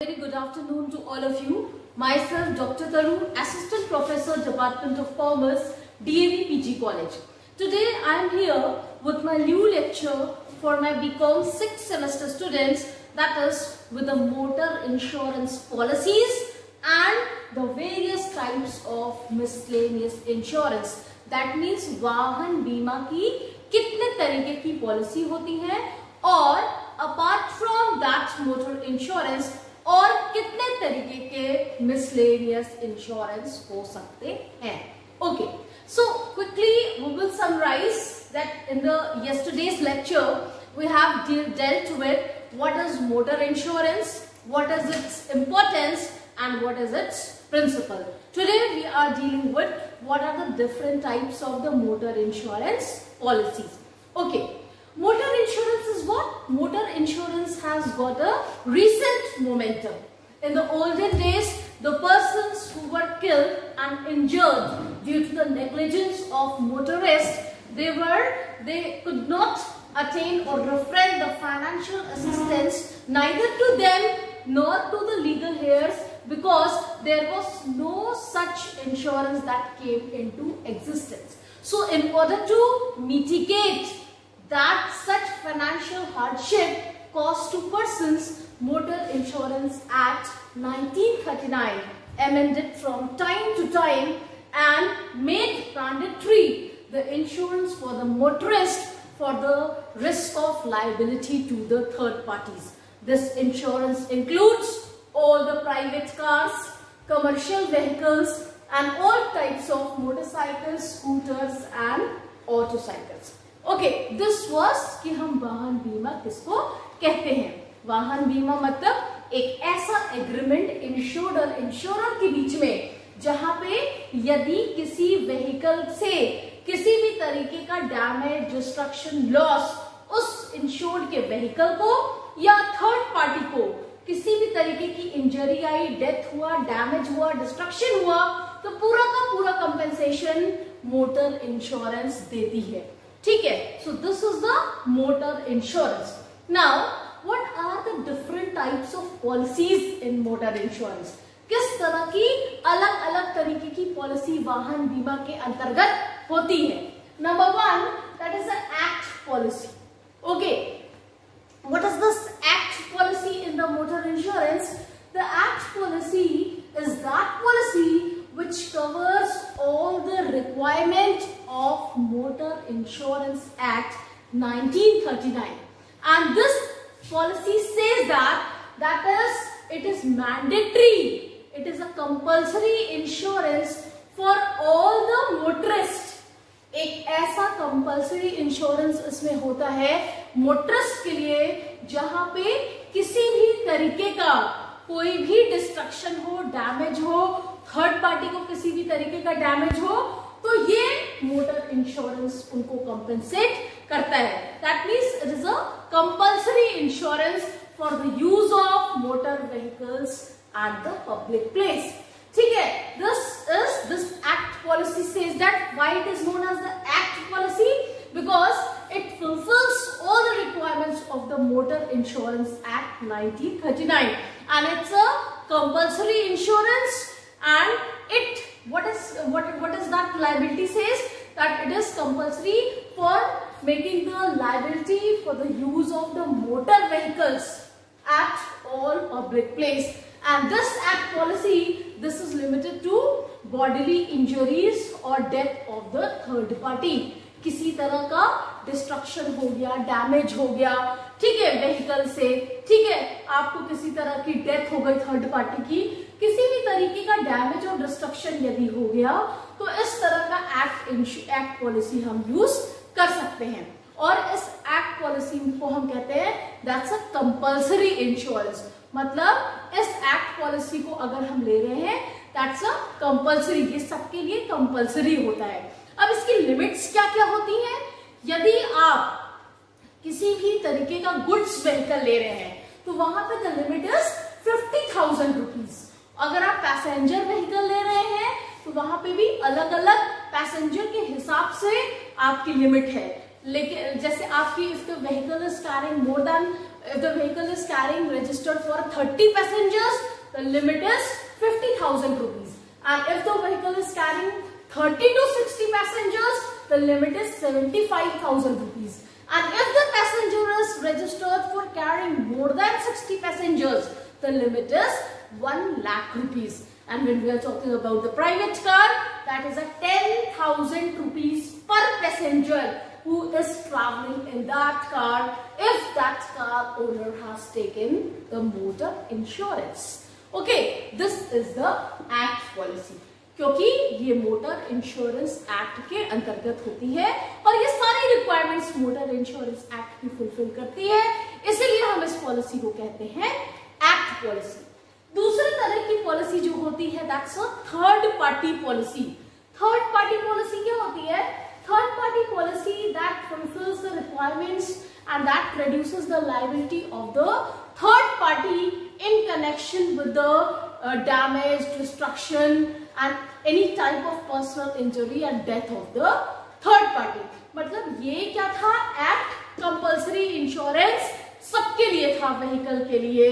Very good afternoon to all of you. Myself, Dr. Tarun, Assistant Professor, Department of Commerce, DAV PG College. Today I am here with my new lecture for my BCom 6th semester students, that is with the motor insurance policies and the various types of miscellaneous insurance. That means वाहन बीमा की कितने तरीके की policy होती है और apart from that motor insurance और कितने तरीके के miscellaneous insurance हो सकते हैं. Okay, so quickly we will summarize that in the yesterday's lecture we have dealt with what is motor insurance, what is its importance and what is its principle. Today we are dealing with what are the different types of the motor insurance policies. Okay. Motor insurance is what? Motor insurance has got a recent momentum. In the olden days, the persons who were killed and injured due to the negligence of motorists, they could not attain or refrain the financial assistance neither to them nor to the legal heirs because there was no such insurance that came into existence. So in order to mitigate that such financial hardship caused to persons, Motor Insurance Act 1939 amended from time to time and made mandatory the insurance for the motorist for the risk of liability to the third parties. This insurance includes all the private cars, commercial vehicles and all types of motorcycles, scooters and autocycles. Okay, this was कि हम वाहन बीमा किसको कहते हैं. वाहन बीमा मतलब एक ऐसा एग्रीमेंट इंश्योर्ड और इंश्योरर के बीच में जहां पे यदि किसी व्हीकल से किसी भी तरीके का डैमेज, डिस्ट्रक्शन, लॉस उस इंश्योर्ड के व्हीकल को या थर्ड पार्टी को किसी भी तरीके की इंजरी आई, डेथ हुआ, डैमेज हुआ, डिस्ट्रक्शन हुआ तो पूरा का पूरा कंपेंसेशन मोटर इंश्योरेंस देती है. ठीक है. So this is the motor insurance. Now, what are the different types of policies in motor insurance? किस तरह की अलग अलग तरीके की पॉलिसी वाहन बीमा के अंतर्गत होती है? Number one, that is the act policy. Okay. What is this act policy in the motor insurance? The act policy is that policy which covers all the requirement of Motor Insurance Act 1939, and this policy says that it is mandatory, it is a compulsory insurance for all the motorists. एक ऐसा compulsory insurance इसमें होता है motorist के लिए जहां पे किसी भी तरीके का कोई भी डिस्ट्रक्शन हो, डैमेज हो, थर्ड पार्टी को किसी भी तरीके का डैमेज हो तो ये मोटर इंश्योरेंस उनको कंपेंसेट करता है. That means it is a compulsory insurance for the use of motor vehicles at the public place. ठीक है. This act policy says that why it is known as the act policy because it fulfils all the requirements of the motor insurance act 1939 and it's a compulsory insurance and it what is that liability says that it is compulsory for making the liability for the use of the motor vehicles at all public place. And this act policy, this is limited to bodily injuries or death of the third party. किसी तरह का destruction हो गया, damage हो गया, ठीक है, vehicle से, ठीक है, आपको किसी तरह की डेथ हो गई थर्ड पार्टी की, किसी भी तरीके का डैमेज और डिस्ट्रक्शन यदि हो गया तो इस तरह का एक्ट पॉलिसी हम यूज कर सकते हैं. और इस एक्ट पॉलिसी को हम कहते हैं दैट्स अ कंपल्सरी इंश्योरेंस. मतलब इस एक्ट पॉलिसी को अगर हम ले रहे हैं दैट्स अ कंपल्सरी, ये सबके लिए कंपल्सरी होता है. अब इसकी लिमिट्स क्या क्या होती हैं? यदि आप किसी भी तरीके का गुड्स व्हीकल ले रहे हैं तो वहां पे द लिमिट इज 50,000 रुपीज. अगर आप पैसेंजर व्हीकल ले रहे हैं तो वहां पे भी अलग अलग पैसेंजर के हिसाब से आपकी लिमिट है. लेकिन जैसे आपकी if the vehicle is carrying more than if the vehicle is carrying registered for 30 passengers, the limit is 50,000 rupees. And if the vehicle is carrying 30 to 60 passengers, the limit is 75,000 rupees. And if the passenger is registered for carrying more than 60 passengers, the limit is 1 lakh rupees. And when we are talking about the private car, that is a 10,000 rupees per passenger who is traveling in that car if that car owner has taken the motor insurance. Okay, this is the act policy. क्योंकि ये motor insurance act के अंतर्गत होती है और ये सारी requirements motor insurance act की फुलफिल करती है, इसीलिए हम इस पॉलिसी को कहते हैं एक्ट पॉलिसी। दूसरी तरह की पॉलिसी जो होती है that's a third party policy. Third party policy क्या होती है? Third party policy that fulfils the requirements and that reduces the liability of the third party in connection with the damage, destruction and any type of personal injury and death of the third party। मतलब ये क्या था? Act compulsory insurance सबके लिए था, vehicle के लिए,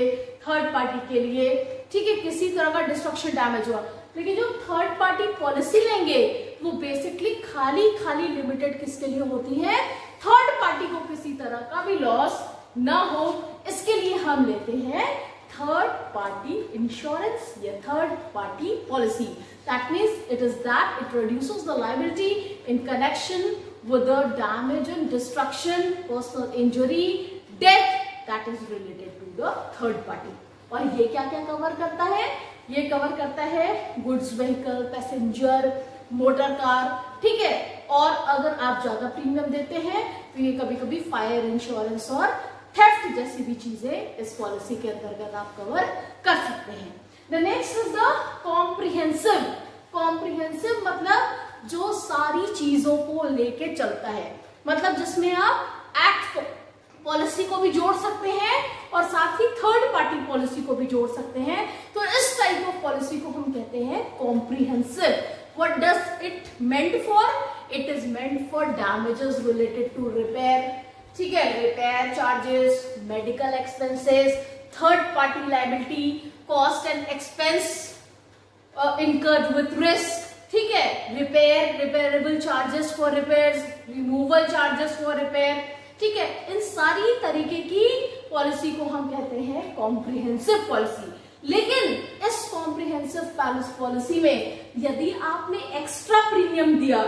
third party के लिए, ठीक है, किसी तरह का डिस्ट्रक्शन डैमेज हुआ। लेकिन जो थर्ड पार्टी पॉलिसी लेंगे वो बेसिकली खाली लिमिटेड किसके लिए होती है? थर्ड पार्टी को किसी तरह का भी लॉस ना हो, इसके लिए हम लेते हैं third party insurance या third party policy. That means it is that it reduces the liability in connection with the damage and destruction, personal injury, death that is related to the third party. और ये क्या क्या cover करता है? ये cover करता है goods vehicle, passenger, motor car, ठीक है। और अगर आप ज्यादा प्रीमियम देते हैं तो ये कभी कभी फायर इंश्योरेंस और थेफ्ट जैसी भी चीजें इस पॉलिसी के अंतर्गत आप कवर कर सकते हैं। The next is the comprehensive. Comprehensive मतलब जो सारी चीजों को लेके चलता है, मतलब जिसमें आप एक्ट पॉलिसी को भी जोड़ सकते हैं और साथ ही थर्ड पार्टी पॉलिसी को भी जोड़ सकते हैं। तो इस टाइप ऑफ पॉलिसी को हम कहते हैं comprehensive. What does it meant for? It is meant for damages related to repair, ठीक है, repair charges, medical expenses, third party liability, cost and expense incurred with risk, ठीक है, repairable charges for repairs, removal charges for repair, ठीक है। इन सारी तरीके की policy को हम कहते हैं कॉम्प्रिहेंसिव पॉलिसी। लेकिन इस कॉम्प्रिहेंसिव पॉलिसी में यदि आपने एक्स्ट्रा प्रीमियम दिया,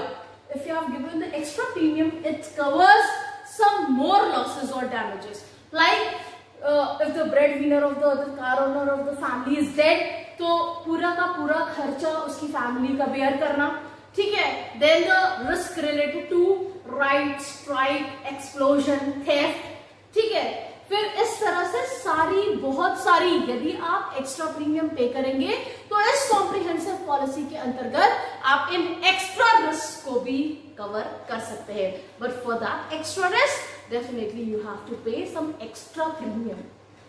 if you have given the extra premium, it covers some more losses or damages, like if the breadwinner of the car owner of the family is dead, तो पूरा का पूरा खर्चा उसकी फैमिली का बेयर करना, ठीक है। then the risk related to riot, strike, explosion, theft, ठीक है। फिर इस तरह से बहुत सारी यदि आप एक्स्ट्रा प्रीमियम पे करेंगे तो इस कॉम्प्रिहेंसिव पॉलिसी के अंतर्गत आप इन एक्स्ट्रा रिस्क को भी कवर कर सकते हैं। But for that extra risk definitely you have to pay some extra premium,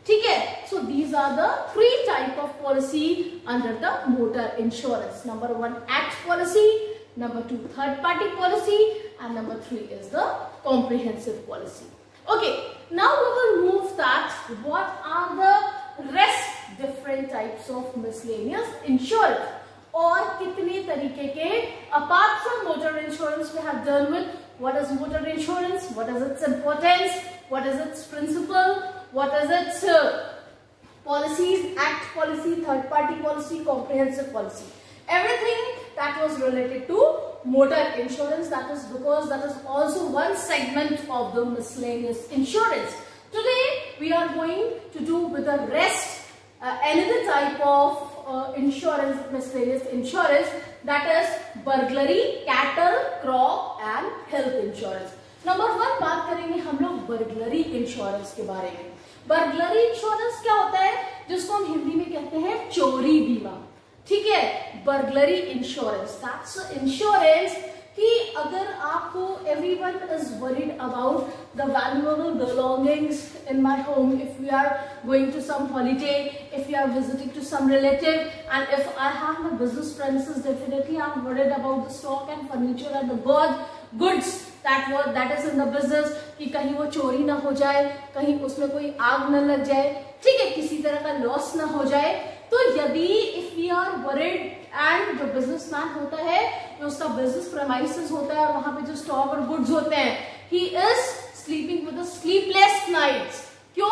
ठीक है। So these are the 3 type of policy under the motor insurance. Number 1 act policy, number 2 third party policy, and number 3 is the comprehensive policy. Okay, now we will move that what are the rest different types of miscellaneous insurance, और कितने तरीके के apart from motor insurance we have done with what is motor insurance, what is its importance, what is its principle, what is its policies, act policy, third party policy, comprehensive policy, everything that was related to motor insurance. That is because that is also one segment of the miscellaneous insurance. Today we are going to do with the rest another type of insurance, miscellaneous insurance, that is burglary, cattle, crop and health insurance. Number 1 बात करेंगे हम लोग burglary insurance के बारे में। burglary insurance क्या होता है? जिसको हम हिंदी में कहते हैं चोरी बीमा, ठीक है। बर्गलरी इंश्योरेंस, दैट्स इंश्योरेंस कि अगर आपको everyone is worried about the valuable belongings in my home, if we are going to some holiday, if you are visiting to some relative, and if I have my business premises, definitely I am worried about the stock and furniture and the goods that is in the business, कि कहीं वो चोरी ना हो जाए, कहीं उसमें कोई आग न लग जाए, ठीक है, किसी तरह का लॉस ना हो जाए। तो यदि if we are worried and जो बिजनेसमैन होता है, जो उसका बिजनेस प्रेमाइसेस होता है और वहां पे जो स्टॉक और गुड्स होते हैं, he is sleeping with sleepless nights. क्यों?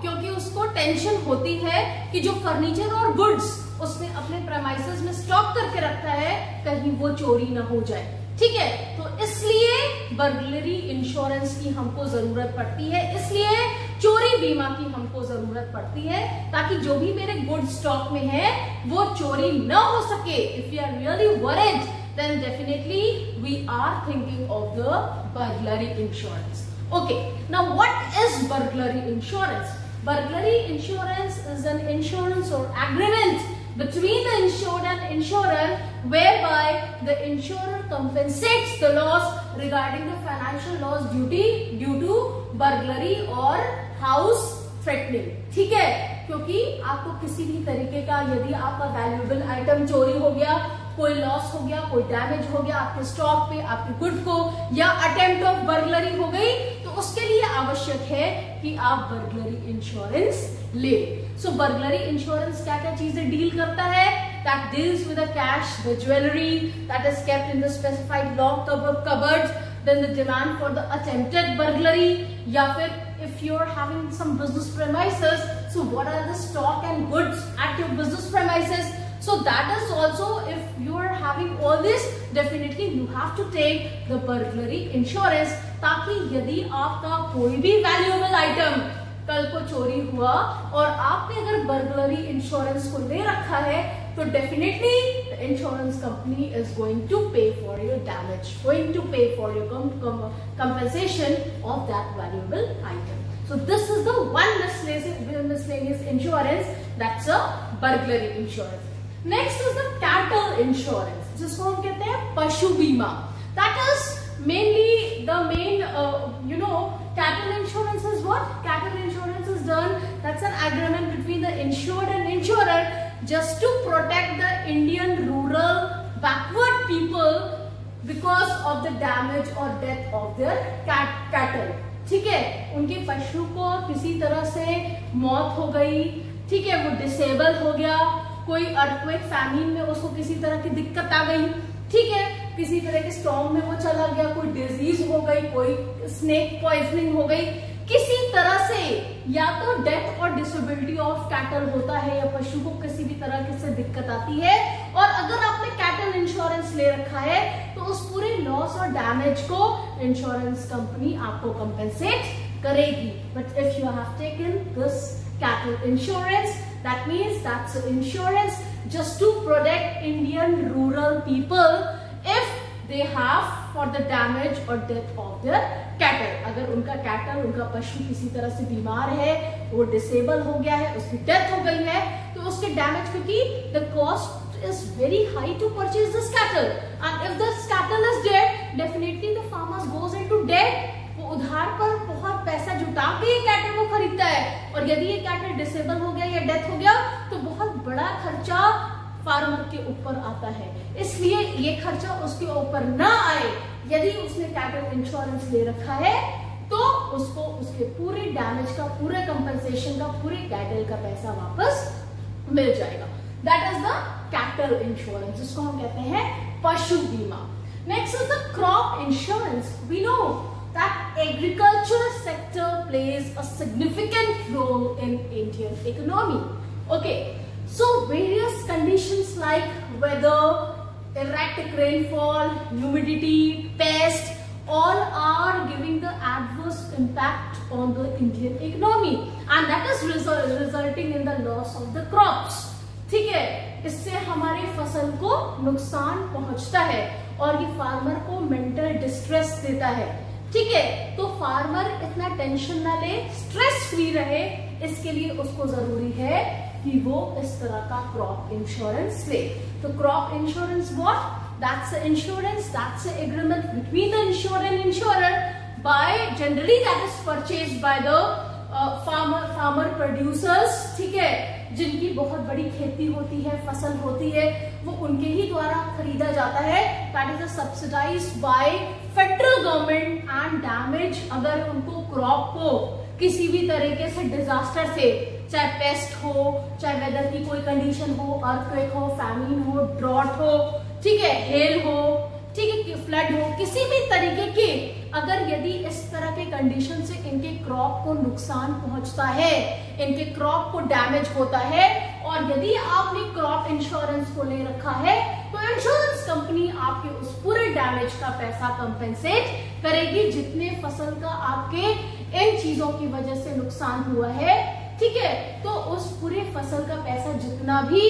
क्योंकि उसको टेंशन होती है कि जो फर्नीचर और गुड्स उसने अपने प्रेमाइसेस में स्टॉक करके रखा है, कहीं वो चोरी ना हो जाए, ठीक है। तो इसलिए बर्गलरी इंश्योरेंस की हमको जरूरत पड़ती है, इसलिए चोरी बीमा की हमको जरूरत पड़ती है, ताकि जो भी मेरे गुड स्टॉक में है वो चोरी न हो सके। If you are really worried, then definitely we are thinking of the burglary insurance. Okay, now what is burglary insurance? Burglary insurance is an insurance or agreement between the insured and insurer whereby the insurer compensates the loss regarding the financial loss due to burglary or house threatening, ठीक है। क्योंकि आपको किसी भी तरीके का, यदि आपका वैल्यूएबल आइटम चोरी हो गया, कोई लॉस हो गया, कोई डैमेज हो गया आपके स्टॉक पे, आपके गुड को, या अटेम्प्ट ऑफ बर्गलरी हो गई, तो उसके लिए आवश्यक है कि आप बर्गलरी इंश्योरेंस ले। सो बर्गलरी इंश्योरेंस क्या क्या चीजें डील करता है? That deals with the cash, the jewellery that is kept in the specified lock cupboards, then the demand for the attempted burglary, या फिर if you are having some business premises, so what are the stock and goods at your business premises? So that is also, if you are having all this, definitely you have to take the burglary insurance, ताकि यदि आपका कोई भी valuable item कल को चोरी हुआ और आपने अगर बर्गलरी इंश्योरेंस को ले रखा है, तो definitely the insurance company is going to pay for your damage, going to pay for your compensation of that valuable item. So this is the one miscellaneous insurance, that's a burglary insurance. Next is the cattle insurance, जिसको हम कहते हैं पशु बीमा. That is mainly the main, cattle insurance is what? Cattle insurance is done, that's an agreement between the insured and insurer just to protect the Indian rural backward people because of the damage or death of their cattle. ठीक है, उनके पशु को किसी तरह से मौत हो गई, ठीक है, वो डिसेबल हो गया, कोई अर्थक्वेक फैमिन में उसको किसी तरह की दिक्कत आ गई, ठीक है, किसी तरह के स्टॉर्म में वो चला गया, कोई डिजीज हो गई, कोई स्नेक पॉइजनिंग हो गई, किसी तरह से या तो डेथ और डिसेबिलिटी ऑफ कैटल होता है, या पशु को किसी भी तरह की से दिक्कत आती है, और अगर आपने कैटल इंश्योरेंस ले रखा है तो उस पूरे लॉस और डैमेज को इंश्योरेंस कंपनी आपको कंपेंसेट करेगी. But if you have taken this cattle insurance, that means that's an insurance just to protect Indian rural people if they have for the damage or death of their cattle. अगर उनका cattle, उनका पशु किसी तरह से बीमार है, वो डिसेबल हो गया है, उसकी डेथ हो गई है, तो उसके डैमेज, क्योंकि the cost is very high to purchase this cattle, and if this cattle is dead, definitely the farmer goes into debt. वो उधार पर बहुत पैसा जुटा के ये कैटल को खरीदता है, और यदि ये कैटल डिसेबल हो गया या डेथ हो गया तो बहुत बड़ा खर्चा फार्मर के ऊपर आता है. इसलिए ये खर्चा उसके ऊपर ना आए, यदि उसने कैटल इंश्योरेंस ले रखा है तो उसको उसके पूरे डैमेज का, पूरे कंपनसेशन का, पूरे कैटल का पैसा वापस मिल जाएगा. That is the cattle insurance, जिसको हम कहते हैं पशु बीमा. Next is the crop insurance. We know that agriculture sector plays a significant role in Indian economy. Okay, so various conditions like weather, erratic rainfall, humidity, pest, all are giving the adverse impact on the Indian economy, and that is resulting in the loss of the crops. ठीक है, इससे हमारी फसल को नुकसान पहुंचता है और ये फार्मर को मेंटल डिस्ट्रेस देता है. ठीक है, तो फार्मर इतना टेंशन ना ले, स्ट्रेस फ्री रहे, इसके लिए उसको जरूरी है कि वो इस तरह का क्रॉप इंश्योरेंस ले. तो crop insurance what? That's a insurance, that's a agreement between the insure and insurer, by generally that is purchased by the farmer producers. ठीक है, जिनकी बहुत बड़ी खेती होती है, फसल होती है, वो उनके ही द्वारा खरीदा जाता है. That is subsidised by federal government and damage, अगर उनको क्रॉप को किसी भी तरीके से डिजास्टर से, चाहे पेस्ट हो, चाहे वेदर की कोई कंडीशन हो, अर्थक्वेक हो, फैमिन हो, ड्रॉट हो, ठीक है, हेल हो, ठीक है, फ्लड हो, किसी भी तरीके के अगर यदि इस तरह के कंडीशन से इनके क्रॉप को नुकसान पहुंचता है, इनके क्रॉप को डैमेज होता है, और यदि आपने क्रॉप इंश्योरेंस को ले रखा है तो इंश्योरेंस कंपनी आपके उस पूरे डैमेज का पैसा कंपेंसेट करेगी, जितने फसल का आपके इन चीजों की वजह से नुकसान हुआ है, ठीक है। तो उस पूरे फसल का पैसा जितना भी,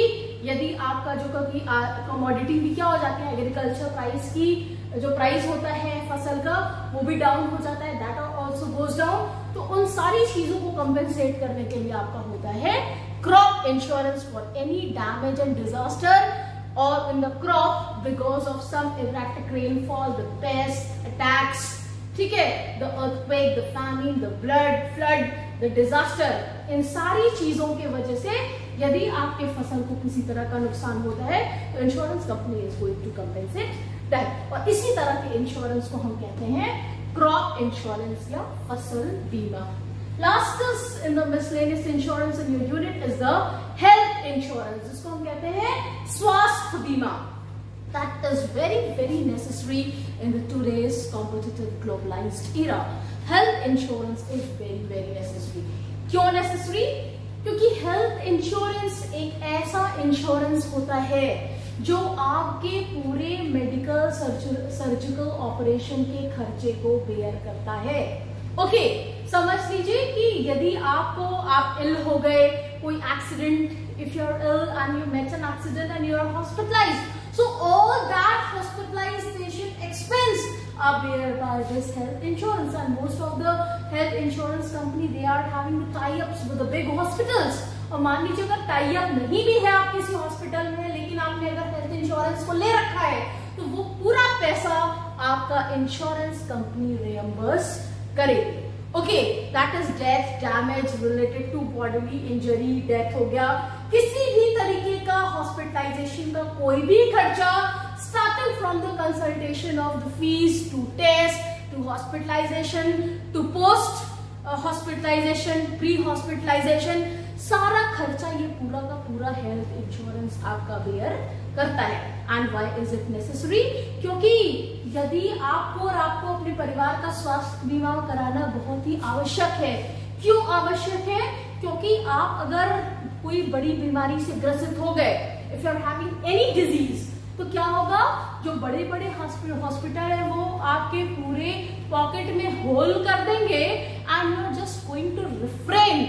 यदि आपका जो कभी कमोडिटी भी क्या हो जाती है, एग्रीकल्चर प्राइस की जो प्राइस होता है फसल का, वो भी डाउन हो जाता है, दैट ऑल्सो गोज डाउन। तो उन सारी चीजों को कंपेंसेट करने के लिए आपका होता है crop insurance for any damage and disaster और in the crop because of some erratic rainfall, the pest attacks, ठीक है, the earthquake, the famine, the flood, the disaster, इन सारी चीजों के वजह से यदि आपके फसल को किसी तरह का नुकसान होता है तो insurance company is going to compensate that. और इसी तरह के इंश्योरेंस को हम कहते हैं क्रॉप इंश्योरेंस या फसल बीमा। Last in the miscellaneous insurance in your unit is the health insurance, जिसको हम कहते हैं स्वास्थ्य बीमा। That is very, very necessary in the today's competitive globalized era. Health insurance is very, very necessary. क्यों necessary? क्योंकि हेल्थ इंश्योरेंस एक ऐसा इंश्योरेंस होता है जो आपके पूरे मेडिकल सर्जिकल ऑपरेशन के खर्चे को बेयर करता है। ओके, समझ लीजिए कि यदि आप इल हो गए, कोई accident, if you're ill and you met an accident and you are hospitalized, so all that hospitalization expense are bear by this health insurance, and most of the health insurance company they are having the tie-ups with the big hospitals। और मान लीजिए अगर tie up नहीं भी है आप किसी hospital में, लेकिन आपने अगर हेल्थ इंश्योरेंस को ले रखा है तो वो पूरा पैसा आपका इंश्योरेंस कंपनी रियम्बर्स करेगी। Okay, that is death, damage related to bodily injury, death हो गया, किसी भी तरीके का हॉस्पिटलाइजेशन का कोई भी खर्चा, starting from the consultation of the fees to test to hospitalisation to post hospitalisation, pre hospitalisation, सारा खर्चा ये पूरा का पूरा हेल्थ इंश्योरेंस आपका बेयर करता है। And why is it necessary? क्योंकि यदि आपको और आपको अपने परिवार का स्वास्थ्य बीमा कराना बहुत ही आवश्यक है। क्यों आवश्यक है? क्योंकि आप अगर कोई बड़ी बीमारी से ग्रसित हो गए, if you are having any disease, तो क्या होगा, जो बड़े बड़े हॉस्पिटल है वो आपके पूरे पॉकेट में होल कर देंगे and you are just going to refrain,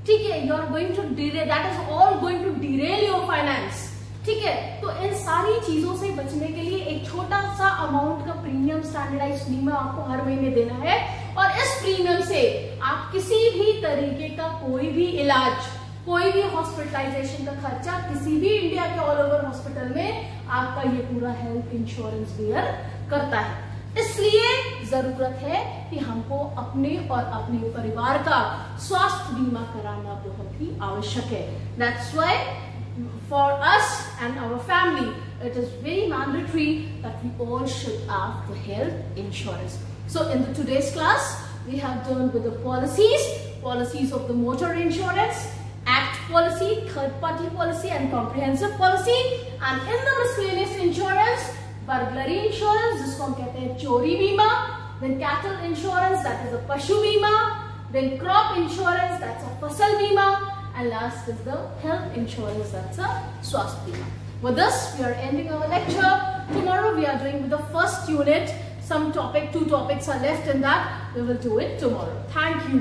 ठीक है, you are going to derail, that is all going to derail your finance, ठीक है। तो इन सारी चीजों से बचने के लिए एक छोटा सा अमाउंट का प्रीमियम, स्टैंडर्डाइज्ड प्रीमियम आपको हर महीने देना है, और इस प्रीमियम से आप किसी भी तरीके का कोई भी इलाज, कोई भी हॉस्पिटलाइजेशन का खर्चा किसी भी इंडिया के ऑल ओवर हॉस्पिटल में आपका ये पूरा हेल्थ इंश्योरेंस बेयर करता है। इसलिए जरूरत है कि हमको अपने और अपने परिवार का स्वास्थ्य बीमा कराना बहुत ही आवश्यक है। That's why for us and our family it is very mandatory that we all should have the health insurance. So in the today's class we have done with the policies of the motor insurance, act policy, third party policy and comprehensive policy, and in the miscellaneous insurance, burglary insurance जिसको हम कहते हैं चोरी बीमा, then cattle insurance that is a पशु बीमा, then crop insurance that's a फसल बीमा, and last is the health insurance that's a swasth bima. With this we are ending our lecture. Tomorrow we are doing with the first unit, some topic, 2 topics are left in that, we will do it tomorrow. Thank you.